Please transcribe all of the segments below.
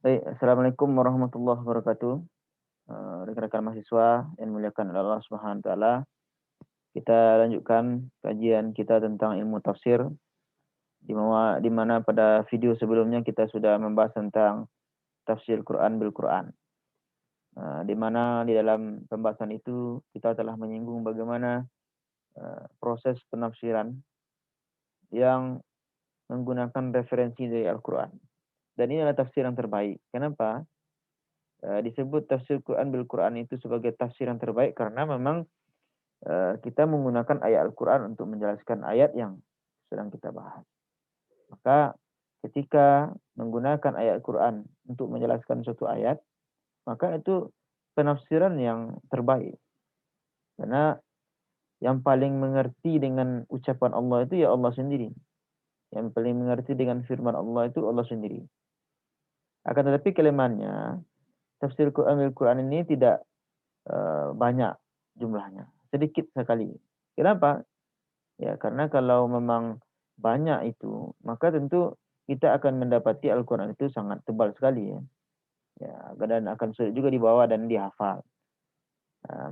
Baik, Assalamualaikum warahmatullahi wabarakatuh. Rekan-rekan mahasiswa yang dimuliakan oleh Allah Subhanahu wa taala. Kita lanjutkan kajian kita tentang ilmu tafsir di mana pada video sebelumnya kita sudah membahas tentang tafsir Quran bil Quran. Di mana di dalam pembahasan itu kita telah menyinggung bagaimana proses penafsiran yang menggunakan referensi dari Al-Quran. Dan ini adalah tafsir yang terbaik. Kenapa? Disebut tafsir Quran bil Quran itu sebagai tafsir yang terbaik karena memang kita menggunakan ayat Al-Quran untuk menjelaskan ayat yang sedang kita bahas. Maka ketika menggunakan ayat Al-Quran untuk menjelaskan suatu ayat, maka itu penafsiran yang terbaik. Karena yang paling mengerti dengan ucapan Allah itu ya Allah sendiri. Yang paling mengerti dengan firman Allah itu Allah sendiri. Akan tetapi kelemahannya, tafsir Quran Al-Quran ini tidak banyak jumlahnya. Sedikit sekali. Kenapa? Ya, karena kalau memang banyak itu, maka tentu kita akan mendapati Al-Quran itu sangat tebal sekali ya. Ya, dan akan sulit juga dibawa dan dihafal.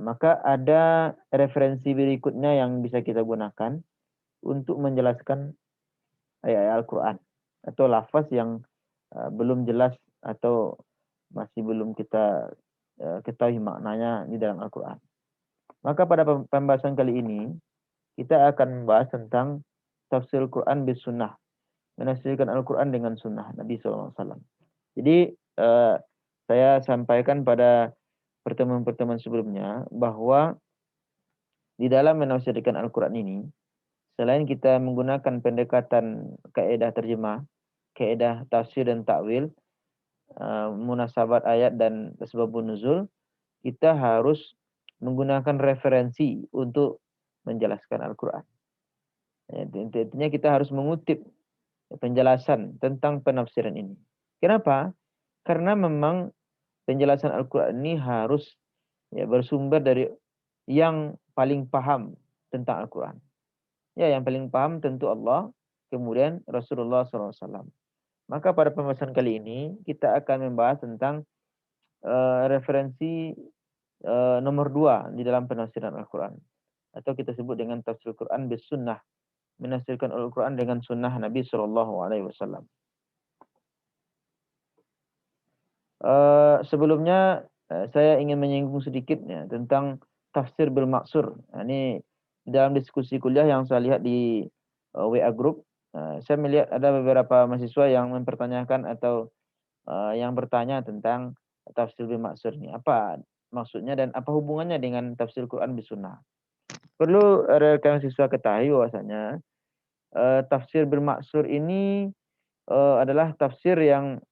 Maka ada referensi berikutnya yang bisa kita gunakan untuk menjelaskan ayat-ayat Al-Quran atau lafaz yang belum jelas atau masih belum kita ketahui maknanya di dalam Al-Quran. Maka pada pembahasan kali ini kita akan membahas tentang tafsir Al-Quran bis sunnah, menafsirkan Al-Quran dengan sunnah Nabi SAW. Jadi saya sampaikan pada pertemuan-pertemuan sebelumnya bahwa di dalam menafsirkan Al-Quran ini, selain kita menggunakan pendekatan kaidah terjemah, kaidah tafsir dan takwil, munasabat ayat dan sebabun nuzul, kita harus menggunakan referensi untuk menjelaskan Al-Quran. Intinya kita harus mengutip penjelasan tentang penafsiran ini. Kenapa? Karena memang penjelasan Al-Quran ini harus bersumber dari yang paling paham tentang Al-Quran. Ya, yang paling paham tentu Allah, kemudian Rasulullah SAW. Maka pada pembahasan kali ini kita akan membahas tentang referensi nomor 2 di dalam penafsiran Al-Quran. Atau kita sebut dengan tafsir Al-Quran bis sunnah, menafsirkan Al-Quran dengan sunnah Nabi SAW. Sebelumnya saya ingin menyinggung sedikit ya, tentang tafsir bil maksur. Ini dalam diskusi kuliah yang saya lihat di WA group, saya melihat ada beberapa mahasiswa yang mempertanyakan atau yang bertanya tentang tafsir bil maksur ini. Apa maksudnya dan apa hubungannya dengan tafsir Quran bis sunnah? Perlu rekan mahasiswa ketahui bahwasanya tafsir bil maksur ini adalah tafsir yang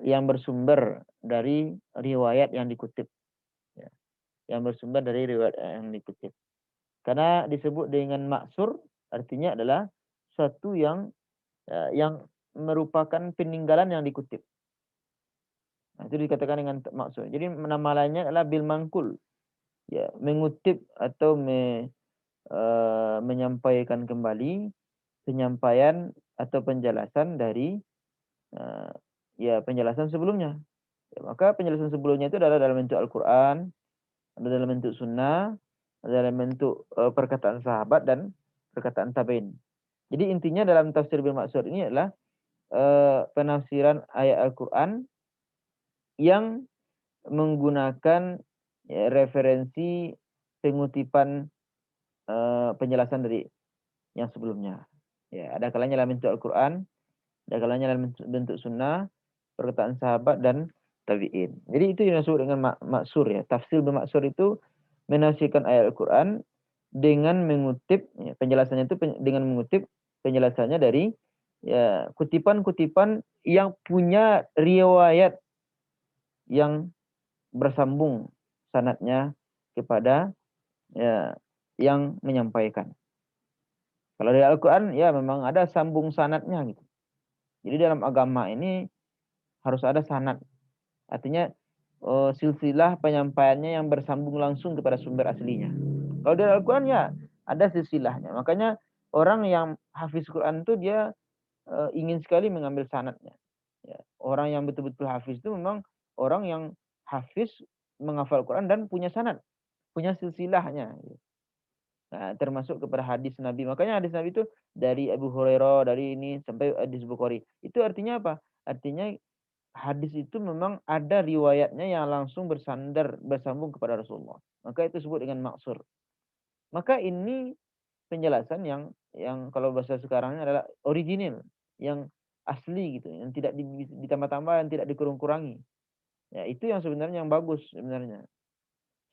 yang bersumber dari riwayat yang dikutip, ya. Yang bersumber dari riwayat yang dikutip. Karena disebut dengan maksur, artinya adalah suatu yang merupakan peninggalan yang dikutip. Nah, itu dikatakan dengan maksur. Jadi nama lainnya adalah bil mangkul, ya, mengutip atau menyampaikan kembali penyampaian atau penjelasan dari penjelasan sebelumnya. Ya, maka penjelasan sebelumnya itu adalah dalam bentuk Al-Quran, ada dalam bentuk sunnah, ada dalam bentuk perkataan sahabat dan perkataan tabi'in. Jadi intinya dalam tafsir bil maksud ini adalah penafsiran ayat Al-Quran yang menggunakan referensi pengutipan penjelasan dari yang sebelumnya. Ya, ada kalanya dalam bentuk Al-Quran, ada kalanya dalam bentuk sunnah, perkataan sahabat dan tabi'in. Jadi itu yang disebut dengan maksur ya. Tafsir bermaksur itu menafsirkan ayat Al-Quran dengan mengutip penjelasannya itu dengan mengutip penjelasannya dari kutipan-kutipan yang punya riwayat yang bersambung sanadnya kepada yang menyampaikan. Kalau dari Al-Quran ya memang ada sambung sanadnya gitu. Jadi dalam agama ini harus ada sanad. Artinya silsilah penyampaiannya yang bersambung langsung kepada sumber aslinya. Kalau dari Al-Quran ya ada silsilahnya. Makanya orang yang hafiz Quran itu dia ingin sekali mengambil sanadnya. Ya, orang yang betul-betul hafiz itu memang orang yang hafiz menghafal Quran dan punya sanad, punya silsilahnya. Nah, termasuk kepada hadis Nabi. Makanya hadis Nabi itu dari Abu Hurairah, dari ini sampai hadis Bukhari. Itu artinya apa? Artinya hadis itu memang ada riwayatnya yang langsung bersambung kepada Rasulullah. Maka itu disebut dengan maksur. Maka ini penjelasan yang kalau bahasa sekarangnya adalah original, yang asli gitu, yang tidak ditambah-tambah, yang tidak dikurang-kurangi. Ya, itu yang sebenarnya yang bagus sebenarnya.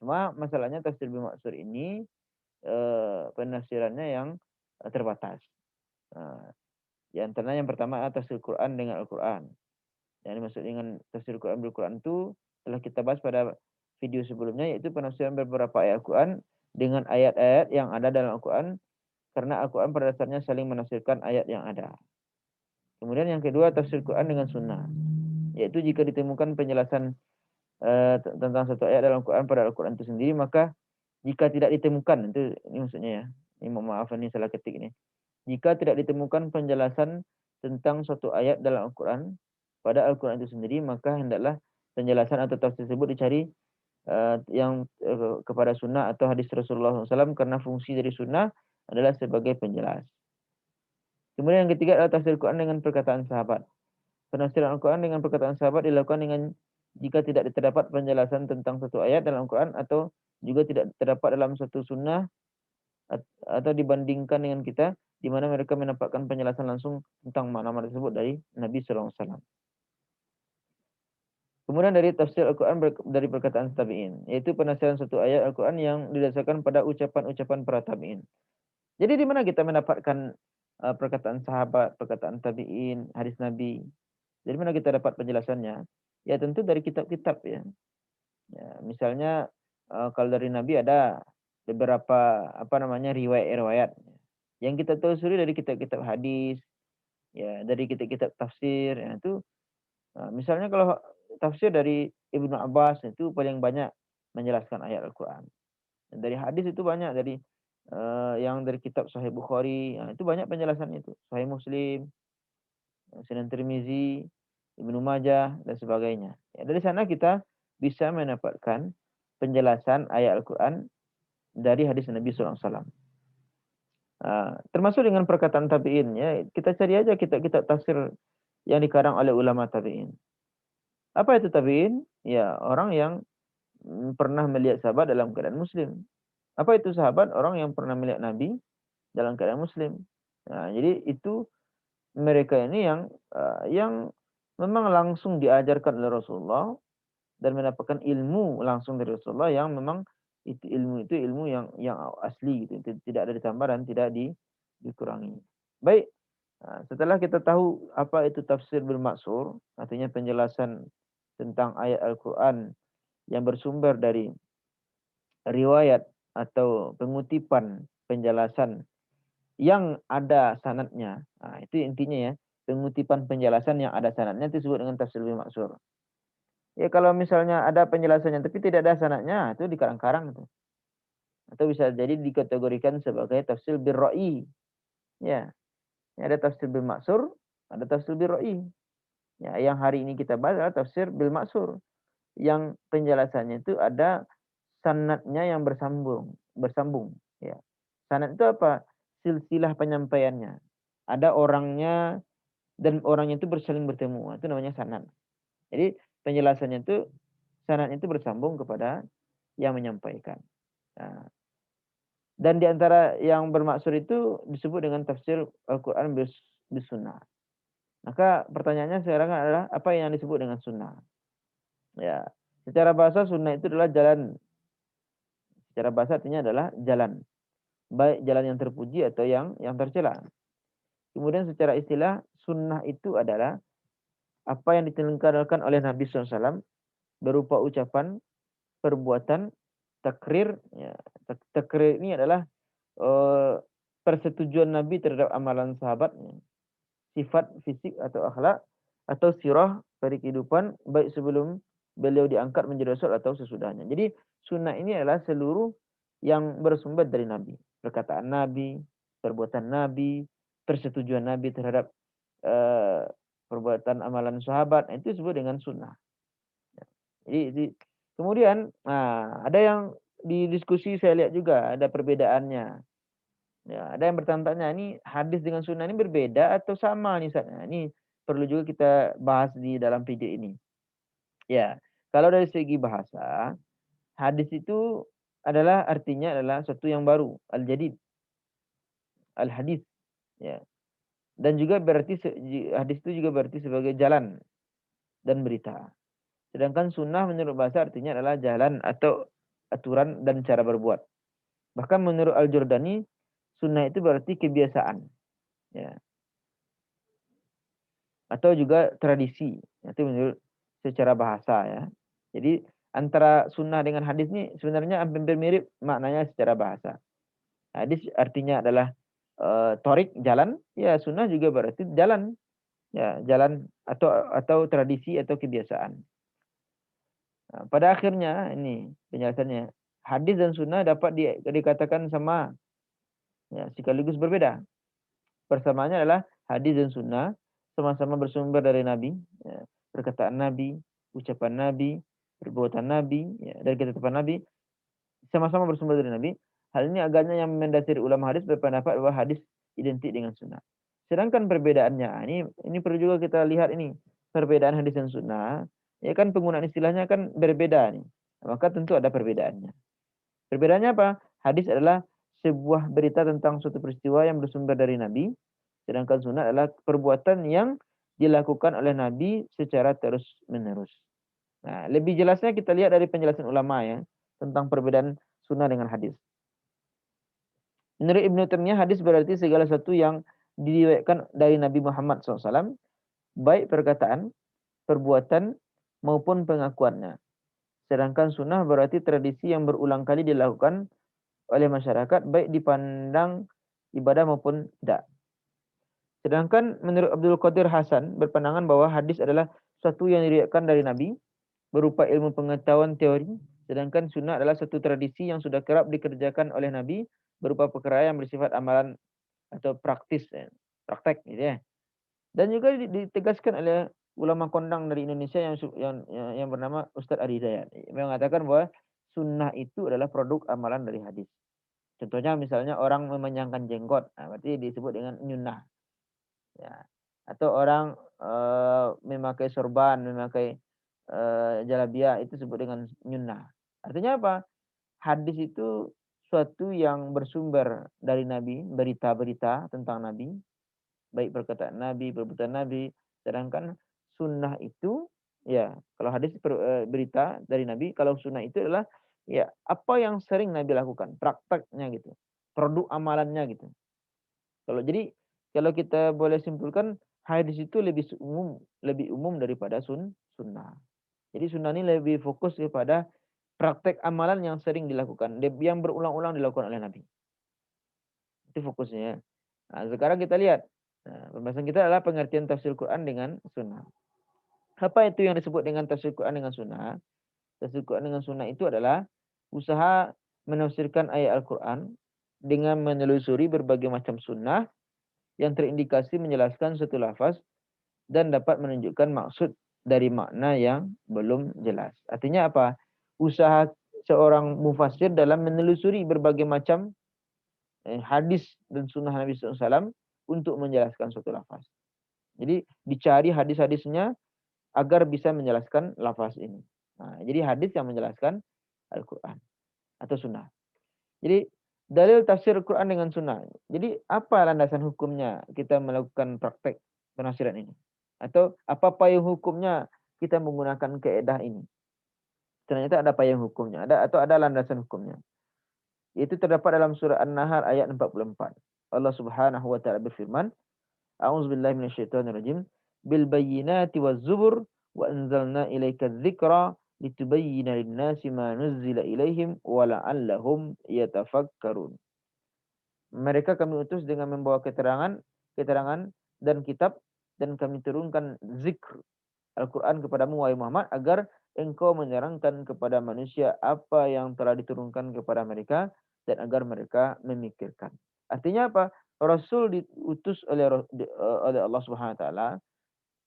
Cuma masalahnya tafsir bil maksur ini penafsirannya yang terbatas. Nah, di antaranya yang pertama adalah tafsir Quran dengan Al-Quran. Yang dimaksud dengan tafsir Quran bil Quran itu telah kita bahas pada video sebelumnya, yaitu penafsiran beberapa ayat Al-Quran dengan ayat-ayat yang ada dalam Al-Quran, karena Al-Quran pada dasarnya saling menafsirkan ayat yang ada. Kemudian yang kedua tafsir Quran dengan sunnah, yaitu jika ditemukan penjelasan tentang satu ayat dalam Al-Quran pada Al-Quran itu sendiri, maka jika tidak ditemukan, itu ini maksudnya ya, ini mohon maaf ini salah ketik ini. Jika tidak ditemukan penjelasan tentang suatu ayat dalam Al-Quran pada Al-Quran itu sendiri, maka hendaklah penjelasan atau tafsir tersebut dicari kepada sunnah atau hadis Rasulullah SAW, karena fungsi dari sunnah adalah sebagai penjelas. Kemudian yang ketiga adalah tafsir Quran dengan perkataan sahabat. Penafsiran Al-Quran dengan perkataan sahabat dilakukan dengan jika tidak terdapat penjelasan tentang satu ayat dalam Al-Quran, atau juga tidak terdapat dalam satu sunnah, atau dibandingkan dengan kita, di mana mereka mendapatkan penjelasan langsung tentang makna tersebut dari Nabi SAW. Kemudian dari tafsir Al-Quran dari perkataan tabi'in, yaitu penafsiran satu ayat Al-Quran yang didasarkan pada ucapan-ucapan para tabi'in. Jadi di mana kita mendapatkan perkataan sahabat, perkataan tabi'in, hadis Nabi? Dari mana kita dapat penjelasannya? Ya tentu dari kitab-kitab ya. Ya, misalnya kalau dari Nabi ada beberapa riwayat-riwayat yang kita telusuri dari kitab-kitab hadis, ya dari kitab-kitab tafsir. Ya, itu misalnya kalau tafsir dari Ibnu Abbas itu paling banyak menjelaskan ayat Al-Quran. Dan dari hadis itu banyak, dari yang dari kitab Sahih Bukhari, ya, itu banyak penjelasan itu. Sahih Muslim, Sunan Tirmizi, Ibnu Majah dan sebagainya. Ya, dari sana kita bisa mendapatkan penjelasan ayat Al-Quran dari hadis Nabi SAW. Termasuk dengan perkataan tabi'in, ya, kita cari aja kitab-kitab tafsir yang dikarang oleh ulama tabi'in. Apa itu tabi'in? Ya, orang yang pernah melihat sahabat dalam keadaan muslim. Apa itu sahabat? Orang yang pernah melihat Nabi dalam keadaan muslim. Nah, jadi itu mereka ini yang memang langsung diajarkan oleh Rasulullah dan mendapatkan ilmu langsung dari Rasulullah, yang memang itu ilmu yang asli gitu, tidak ada ditambah dan tidak dikurangi. Baik, setelah kita tahu apa itu tafsir bil maksur, artinya penjelasan tentang ayat Al-Quran yang bersumber dari riwayat atau pengutipan penjelasan yang ada sanadnya. Nah, itu intinya ya. Pengutipan penjelasan yang ada sanadnya itu disebut dengan tafsir bil maksur. Ya kalau misalnya ada penjelasannya tapi tidak ada sanadnya, itu dikarang-karang itu. Atau bisa jadi dikategorikan sebagai tafsir bil ra'i. Ya, ini ada tafsir bil maksur, ada tafsir bil ra'i. Ya, yang hari ini kita bahas adalah tafsir bil maksur, yang penjelasannya itu ada sanadnya yang bersambung. Ya. Sanad itu apa? Silsilah penyampaiannya. Ada orangnya dan orangnya itu bersaling bertemu. Itu namanya sanad. Jadi penjelasannya itu sanad itu bersambung kepada yang menyampaikan. Nah, dan di antara yang bermaksud itu disebut dengan tafsir Al-Quran bis sunnah. Maka pertanyaannya sekarang adalah apa yang disebut dengan sunnah? Ya, secara bahasa sunnah itu adalah jalan. Secara bahasa artinya adalah jalan. Baik jalan yang terpuji atau yang tercela. Kemudian secara istilah sunnah itu adalah apa yang ditelenggarkan oleh Nabi SAW berupa ucapan, perbuatan, takrir. Ya, takrir ini adalah persetujuan Nabi terhadap amalan sahabatnya, sifat fisik atau akhlak, atau sirah dari kehidupan baik sebelum beliau diangkat menjadi rasul atau sesudahnya. Jadi sunnah ini adalah seluruh yang bersumber dari Nabi, perkataan Nabi, perbuatan Nabi, persetujuan Nabi terhadap perbuatan amalan sahabat, itu disebut dengan sunnah. Jadi kemudian, ada yang di diskusi saya lihat juga ada perbedaannya. Ya, ada yang bertanya-tanya, ini hadis dengan sunnah ini berbeda atau sama nih Ustaz? Nah, ini perlu juga kita bahas di dalam video ini. Ya, kalau dari segi bahasa, hadis itu artinya adalah sesuatu yang baru, al-jadid, al-hadis, ya. Dan juga berarti hadis itu juga berarti sebagai jalan dan berita. Sedangkan sunnah menurut bahasa artinya adalah jalan atau aturan dan cara berbuat. Bahkan menurut Al-Jurdani, sunnah itu berarti kebiasaan, ya, atau juga tradisi. Itu menurut secara bahasa, ya. Jadi antara sunnah dengan hadis ini sebenarnya hampir mirip maknanya secara bahasa. Hadis artinya adalah torik, jalan, ya sunnah juga berarti jalan, ya jalan atau tradisi atau kebiasaan. Nah, pada akhirnya ini penjelasannya, hadis dan sunnah dapat dikatakan sama, ya, sekaligus berbeda. Persamaannya adalah hadis dan sunnah sama-sama bersumber dari Nabi, ya, perkataan Nabi, ucapan Nabi, perbuatan Nabi, ya, dari ketetapan Nabi, sama-sama bersumber dari Nabi. Hal ini agaknya yang mendasari ulama hadis berpendapat bahwa hadis identik dengan sunnah. Sedangkan perbedaannya, ini perlu juga kita lihat ini perbedaan hadis dan sunnah. Ya kan penggunaan istilahnya kan berbeda nih. Maka tentu ada perbedaannya. Perbedaannya apa? Hadis adalah sebuah berita tentang suatu peristiwa yang bersumber dari Nabi, sedangkan sunnah adalah perbuatan yang dilakukan oleh Nabi secara terus-menerus. Nah, lebih jelasnya kita lihat dari penjelasan ulama, ya, tentang perbedaan sunnah dengan hadis. Menurut Ibnu Taimiyah, hadis berarti segala sesuatu yang diriwayatkan dari Nabi Muhammad SAW, baik perkataan, perbuatan, maupun pengakuannya. Sedangkan sunnah berarti tradisi yang berulang kali dilakukan oleh masyarakat, baik dipandang ibadah maupun tidak. Sedangkan menurut Abdul Qadir Hasan berpandangan bahwa hadis adalah sesuatu yang diriwayatkan dari Nabi, berupa ilmu pengetahuan teori, sedangkan sunnah adalah satu tradisi yang sudah kerap dikerjakan oleh Nabi, berupa perkara yang bersifat amalan atau praktis, ya, praktek, gitu ya. Dan juga ditegaskan oleh ulama kondang dari Indonesia yang bernama Ustadz Ari Hidayat, yang mengatakan bahwa sunnah itu adalah produk amalan dari hadis. Contohnya misalnya orang memanjangkan jenggot, berarti disebut dengan nyunnah, ya. Atau orang memakai sorban, memakai jalabiyah, itu disebut dengan nyunnah. Artinya apa? Hadis itu suatu yang bersumber dari Nabi, berita-berita tentang Nabi, baik perkataan Nabi, perbuatan Nabi. Sedangkan sunnah itu, ya, kalau hadis berita dari Nabi, kalau sunnah itu adalah, ya, apa yang sering Nabi lakukan, prakteknya gitu, produk amalannya gitu. Kalau kita boleh simpulkan, hadis itu lebih umum daripada sunnah. Jadi sunnah ini lebih fokus kepada praktek amalan yang sering dilakukan, yang berulang-ulang dilakukan oleh Nabi. Itu fokusnya. Nah, sekarang kita lihat. Pembahasan kita adalah pengertian tafsir Quran dengan sunnah. Apa itu yang disebut dengan tafsir Quran dengan sunnah? Tafsir Quran dengan sunnah itu adalah usaha menafsirkan ayat Al-Quran dengan menelusuri berbagai macam sunnah yang terindikasi menjelaskan suatu lafaz dan dapat menunjukkan maksud dari makna yang belum jelas. Artinya apa? Usaha seorang mufassir dalam menelusuri berbagai macam hadis dan sunnah Nabi SAW untuk menjelaskan suatu lafaz. Jadi dicari hadis-hadisnya agar bisa menjelaskan lafaz ini. Nah, jadi hadis yang menjelaskan Al-Quran atau sunnah. Jadi dalil tafsir Al-Quran dengan sunnah. Jadi apa landasan hukumnya kita melakukan praktek penafsiran ini? Atau apa payung hukumnya kita menggunakan keedah ini? Ternyata ada payung hukumnya, ada landasan hukumnya. Itu terdapat dalam surah An-Nahl ayat 44. Allah Subhanahu wa taala berfirman, A'udzubillahi minasyaitonirrajim, bil bayyinati waz zubur wa anzalna ilaika dzikra litubayyana lin-nasi ma nuzzila ilaihim wa la'allahum yatafakkarun. Mereka kami utus dengan membawa keterangan dan kitab, dan kami turunkan zikr Al-Quran kepadamu wahai Muhammad agar engkau menerangkan kepada manusia apa yang telah diturunkan kepada mereka dan agar mereka memikirkan. Artinya apa? Rasul diutus oleh Allah Subhanahu wa taala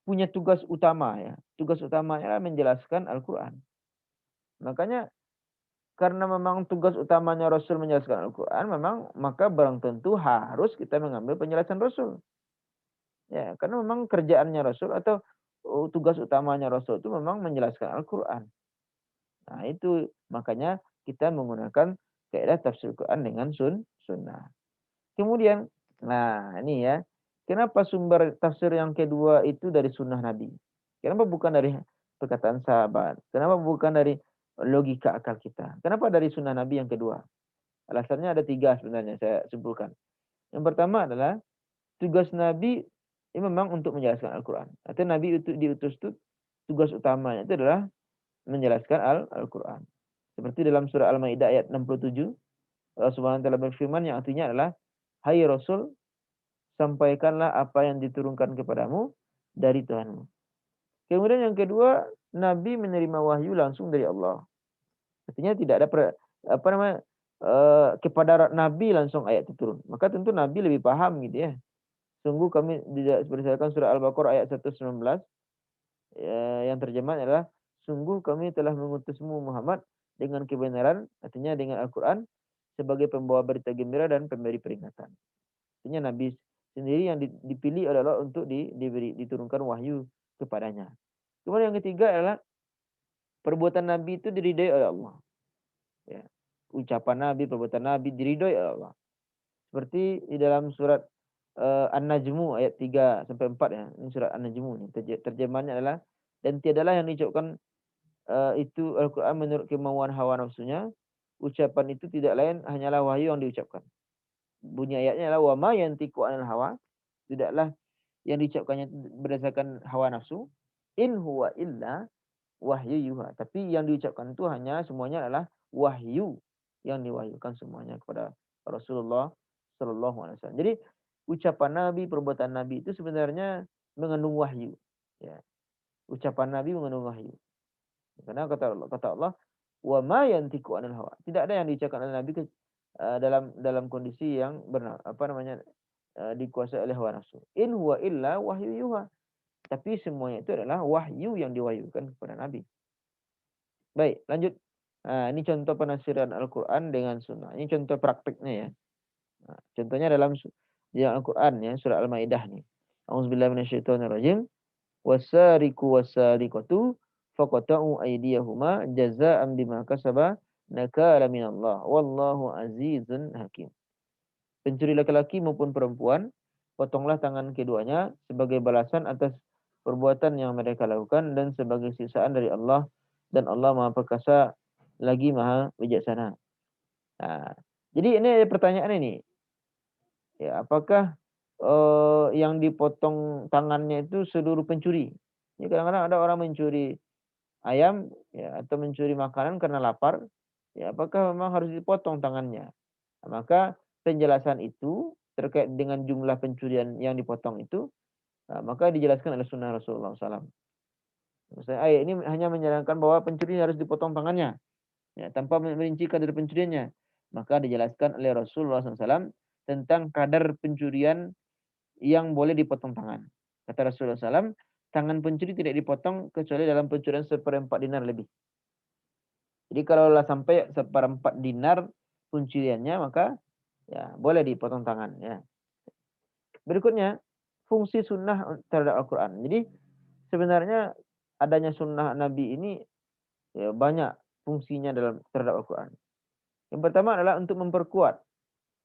punya tugas utama ya. Tugas utamanya adalah menjelaskan Al-Qur'an. Makanya karena memang tugas utamanya Rasul menjelaskan Al-Qur'an, memang maka barang tentu harus kita mengambil penjelasan Rasul. Ya, karena memang kerjaannya Rasul atau tugas utamanya Rasul itu memang menjelaskan Al-Qur'an. Nah, itu makanya kita menggunakan kaidah tafsir Quran dengan sunnah. Kemudian, nah ini ya, kenapa sumber tafsir yang kedua itu dari sunnah Nabi? Kenapa bukan dari perkataan sahabat? Kenapa bukan dari logika akal kita? Kenapa dari sunnah Nabi yang kedua? Alasannya ada 3 sebenarnya saya simpulkan. Yang pertama adalah tugas Nabi ini memang untuk menjelaskan Al-Quran. Atau Nabi itu diutus itu tugas utamanya itu adalah menjelaskan Al-Quran. Seperti dalam surah Al-Maidah ayat 67, Allah Subhanahu wa taala berfirman yang artinya adalah, "Hai Rasul, sampaikanlah apa yang diturunkan kepadamu dari Tuhanmu." Kemudian yang kedua, Nabi menerima wahyu langsung dari Allah. Artinya tidak ada kepada Nabi langsung ayat itu turun. Maka tentu Nabi lebih paham gitu ya. Sungguh kami berdasarkan surah Al-Baqarah ayat 119 yang terjemahnya adalah sungguh kami telah mengutusmu Muhammad dengan kebenaran, artinya dengan Al-Quran sebagai pembawa berita gembira dan pemberi peringatan. Artinya Nabi sendiri yang dipilih oleh Allah untuk diturunkan wahyu kepadanya. Kemudian yang ketiga adalah perbuatan Nabi itu diridai oleh Allah. Ya. Ucapan Nabi, perbuatan Nabi diridai oleh Allah. Seperti di dalam surat An-Najmu ayat 3 sampai 4 ya. Ini surat An-Najmu ini. Terjemahannya adalah dan tiadalah yang diucapkan itu Al-Quran menurut kemauan hawa nafsunya. Ucapan itu tidak lain hanyalah wahyu yang diucapkan. Bunyi ayatnya adalah wa ma yantiqu anil hawa. Tidaklah yang diucapkannya berdasarkan hawa nafsu. In huwa illa wahyu yuha. Tapi yang diucapkan itu hanya semuanya adalah wahyu yang diwahyukan semuanya kepada Rasulullah Sallallahu Alaihi Wasallam. Jadi ucapan Nabi, perbuatan Nabi itu sebenarnya mengandung wahyu. Ya. Ucapan Nabi mengandung wahyu. Karena kata Allah, wa ma yantiqu anil hawa. Tidak ada yang diucapkan oleh Nabi dalam kondisi yang dikuasai oleh hawa nafsu. In huwa illa wahyu yuha. Tapi semuanya itu adalah wahyu yang diwahyukan kepada Nabi. Baik, lanjut. Nah, ini contoh penafsiran Al-Quran dengan sunnah. Ini contoh praktiknya ya. Nah, contohnya dalam Al-Quran ya, surah Al-Maidah nih. A'udzubillahi minasyaitonirrajim. Wasariqu wasariqatu faqata'u aydiyahuma jazaa'an bima kasaba nakala minallah wallahu azizun hakim. Pencuri laki-laki maupun perempuan, potonglah tangan keduanya sebagai balasan atas perbuatan yang mereka lakukan dan sebagai siksaan dari Allah, dan Allah Maha Perkasa lagi Maha Bijaksana. Nah, jadi ini ada pertanyaan ini. Ya, apakah yang dipotong tangannya itu seluruh pencuri? Ya, kadang-kadang ada orang mencuri ayam ya, atau mencuri makanan karena lapar. Ya, apakah memang harus dipotong tangannya? Nah, maka penjelasan itu terkait dengan jumlah pencurian yang dipotong itu, maka dijelaskan oleh sunnah Rasulullah SAW. Misalnya ayat ini hanya menyarankan bahwa pencuri harus dipotong tangannya, ya, tanpa merinci kadar pencuriannya. Maka dijelaskan oleh Rasulullah SAW tentang kadar pencurian yang boleh dipotong tangan. Kata Rasulullah SAW, tangan pencuri tidak dipotong kecuali dalam pencurian 1/4 dinar lebih. Jadi kalau sampai 1/4 dinar pencuriannya, maka ya boleh dipotong tangan. Ya. Berikutnya, fungsi sunnah terhadap Al-Quran. Jadi sebenarnya adanya sunnah Nabi ini ya, banyak fungsinya terhadap Al-Quran. Yang pertama adalah untuk memperkuat.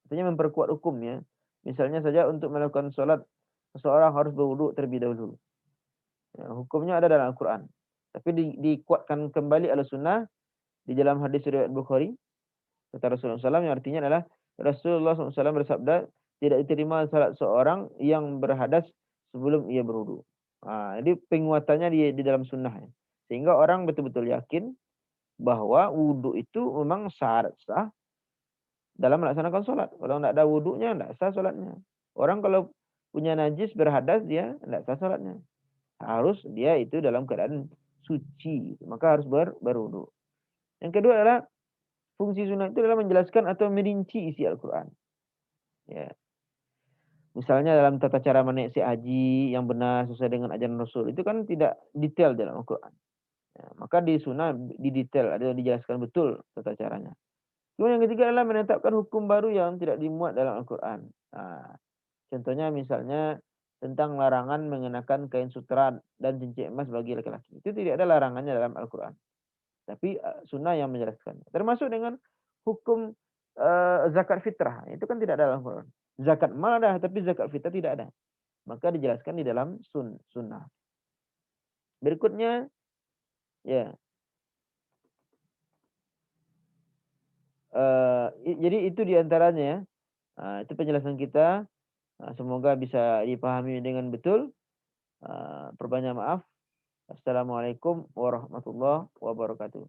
Artinya memperkuat hukum ya. Misalnya saja untuk melakukan sholat, seseorang harus berwudu terlebih dahulu. Ya, hukumnya ada dalam Al-Quran. Tapi dikuatkan kembali oleh sunnah di dalam hadis riwayat Bukhari. Kata Rasulullah SAW yang artinya adalah Rasulullah SAW bersabda, tidak diterima salat seorang yang berhadas sebelum ia berwudu. Jadi penguatannya di dalam sunnah. Ya. Sehingga orang betul-betul yakin bahwa wudu itu memang syarat sah dalam melaksanakan sholat. Kalau tidak ada wudunya, tidak sah sholatnya. Orang kalau punya najis berhadas, dia tidak sah sholatnya. Harus dia itu dalam keadaan suci. Maka harus berwudu. Yang kedua adalah fungsi sunnah itu adalah menjelaskan atau merinci isi Al-Quran. Ya. Misalnya dalam tata cara menaiki haji yang benar sesuai dengan ajaran Rasul, itu kan tidak detail dalam Al-Quran. Ya, maka di sunnah didetail, ada dijelaskan betul tata caranya. Kemudian yang ketiga adalah menetapkan hukum baru yang tidak dimuat dalam Al-Quran. Nah, contohnya misalnya tentang larangan mengenakan kain sutra dan cincin emas bagi laki-laki. Itu tidak ada larangannya dalam Al-Quran. Tapi sunnah yang menjelaskan. Termasuk dengan hukum zakat fitrah. Itu kan tidak ada dalam Al-Quran. Zakat mal ada, tapi zakat fitrah tidak ada. Maka dijelaskan di dalam sunnah. Berikutnya, ya, jadi itu diantaranya ya. Itu penjelasan kita. Semoga bisa dipahami dengan betul. Perbanyak maaf. Assalamualaikum warahmatullahi wabarakatuh.